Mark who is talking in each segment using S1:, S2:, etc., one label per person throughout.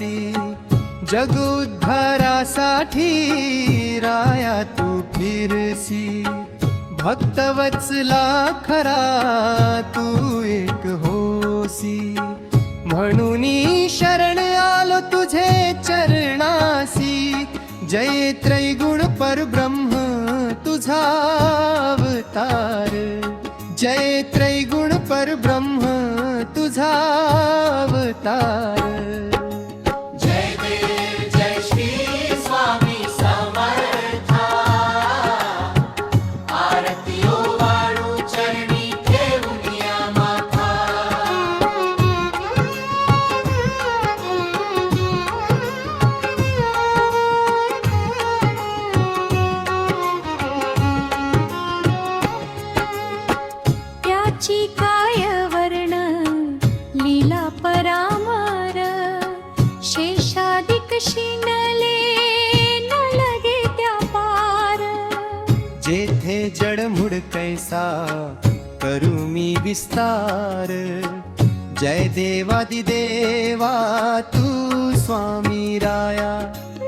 S1: दासी जगोद्धारासाठी राया तू फिरसी भक्तवत्सला खरा तू एक होसी म्हणून शरण आलो तुझे चरणासी जय त्रैगुण परब्रह्म तुझा अवतार जय त्रैगुण परब्रह्म तुझा अवतार
S2: जय देव जय श्री स्वामी समर्था आरती ओवाळू चरणी ठेवूनिया माथा
S3: त्याची काय वर्ण लीला परामर शेषादिक शिनले न लगे त्या पार
S1: जेथे जडमुड कैसा करू मी विस्तार जय देवादिदेवा तू स्वामी राया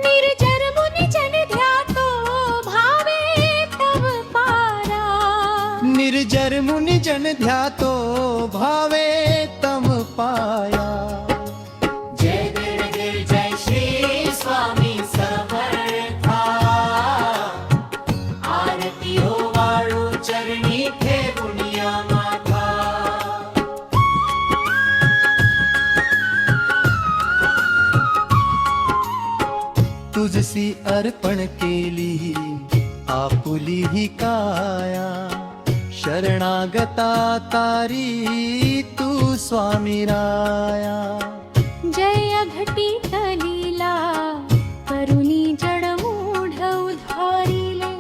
S3: निर्जर मुनि जन ध्यातो भावे तव पारा
S1: निर्जर मुनि जन ध्यातो भावे तम पाया
S2: जय देव जय श्री स्वामी समर्था आरती ओवाळू चरणी ठेवूनिया माथा
S1: तुझसी अर्पण केली आपुली ही काया शरणागता तारी तू स्वामी राया
S3: जय घटित लीला करुणी जडमूढ उद्धारिले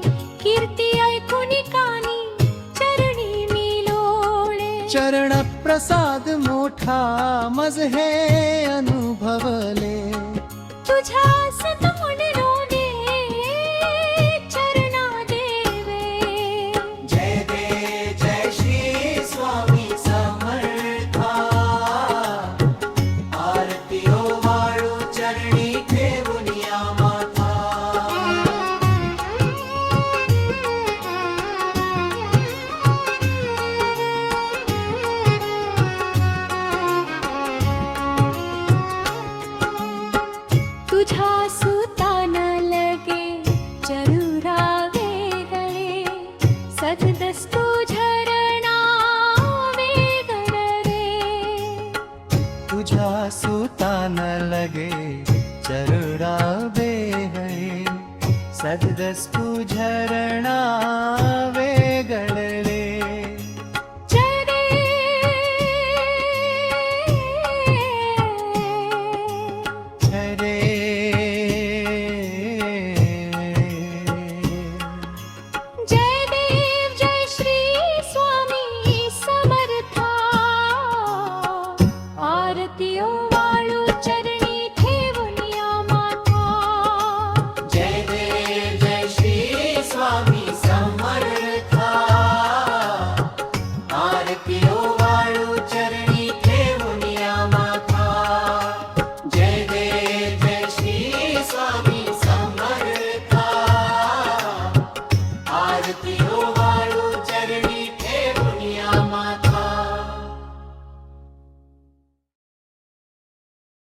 S3: कीर्ती ऐकुनी कानी चरणी मी लोळे
S1: चरण प्रसाद मोठा मज हे अनुभवले
S3: तुझ्या सत म्हणलो गे चरणा देवे
S2: जय देव जय श्री स्वामी समर्था आरती ओवाळू चरणी ठेवूनिया माथा
S3: तुझ्या सुतान लगे चरुरावे गळे सतदस्तु झरणा वेगर रे
S1: तुझ्या सुतान लगे चरुरा बेहळे सददस्तु झरणा वे